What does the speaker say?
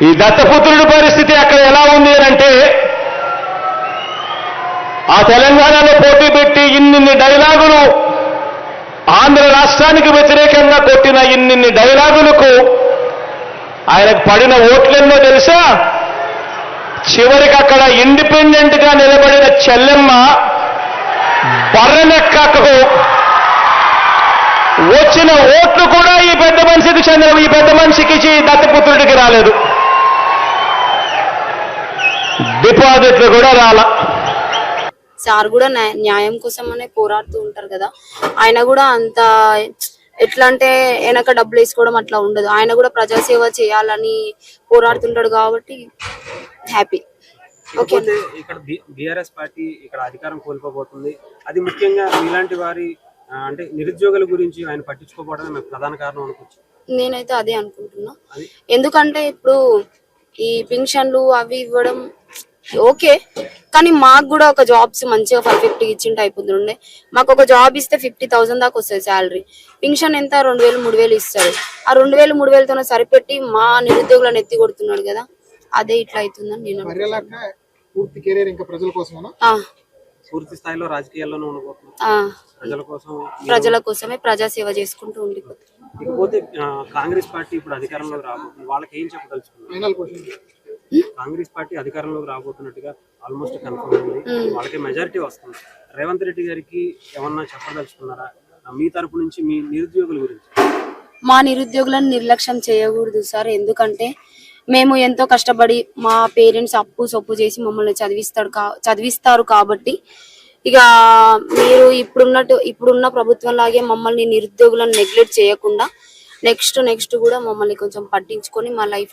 ఈ దత్తపుత్రుడి పరిస్థితి అక్కడ ఎలా ఉంది అంటే, ఆ తెలంగాణలో పోటీ పెట్టి ఇన్నిన్ని డైలాగులు, ఆంధ్ర రాష్ట్రానికి వ్యతిరేకంగా కొట్టిన ఇన్నిన్ని డైలాగులకు ఆయనకు పడిన ఓట్లెన్నో తెలుసా? చివరికి అక్కడ ఇండిపెండెంట్ గా నిలబడిన చెల్లెమ్మ బర్రెనెక్కకు వచ్చిన ఓట్లు కూడా ఈ పెద్ద మనిషికి దత్తపుత్రుడికి రాలేదు. డిపాజిట్లు కూడా రాలా. సార్ కూడా న్యాయం కోసమనే పోరాడుతూ ఉంటారు కదా. ఆయన కూడా అంత ఎట్లా అంటే వెనక డబ్బులు వేసుకోవడం అట్లా ఉండదు. ఆయన కూడా ప్రజాసేవ చేయాలని పోరాడుతుంటాడు కాబట్టి హ్యాపీ. ఓకే, ఇక్కడ బీఆర్ఎస్ పార్టీ ఇక్కడ అధికారం కోల్పోబోతుంది. అది ముఖ్యంగా ఇలాంటి వారి అంటే నిరుద్యోగుల గురించి ఆయన పట్టించుకోకపోవడం ప్రధాన కారణం అనుకోవచ్చు. నేనైతే అదే అనుకుంటున్నా. ఎందుకంటే ఇప్పుడు ఈ పింఛన్లు అవి ఇవ్వడం ఓకే, కానీ మాకు కూడా ఒక జాబ్స్ మంచిగా పర్ఫెక్ట్ ఇచ్చింటే అయిపోతుండే. మాకు ఒక జాబ్ ఇస్తే 50,000 దాకా వస్తుంది శాలరీ. పింఛన్ ఎంత 2,000 3,000 ఇస్తారు. ఆ 2,000 3,000తోనే సరిపెట్టి మా నిరుద్యోగులను ఎత్తి కొడుతున్నాడు కదా. అదే ఇట్లా అవుతుందని నేను పూర్తి స్థాయిలో రాజకీయాల్లోనే ప్రజల కోసమే ప్రజాసేవ చేసుకుంటూ ఉండిపోతుంది. ఇకపోతే కాంగ్రెస్ పార్టీ ఇప్పుడు అధికారంలోకి రాబోతుంది, వాళ్ళకి ఏం చెప్పదలుచుకున్నారు? కాంగ్రెస్ పార్టీ అధికారంలోకి రాబోతున్నట్టుగా ఆల్మోస్ట్ కన్ఫర్మ్ అయింది. వాళ్ళకి మెజారిటీ వస్తుంది. రేవంత్ రెడ్డి గారికి ఏమన్నా చెప్పదలుచుకున్నారా మీ తరపు నుంచి మీ నిరుద్యోగుల గురించి? మా నిరుద్యోగులను నిర్లక్ష్యం చేయకూడదు సార్. ఎందుకంటే మేము ఎంతో కష్టపడి మా పేరెంట్స్ అప్పు సొప్పు చేసి మమ్మల్ని చదివిస్తారు కాబట్టి ఇక మీరు ఇప్పుడున్న ప్రభుత్వం లాగే మమ్మల్ని నిరుద్యోగులను నెగ్లెక్ట్ చేయకుండా నెక్స్ట్ కూడా మమ్మల్ని కొంచెం పట్టించుకొని మా లైఫ్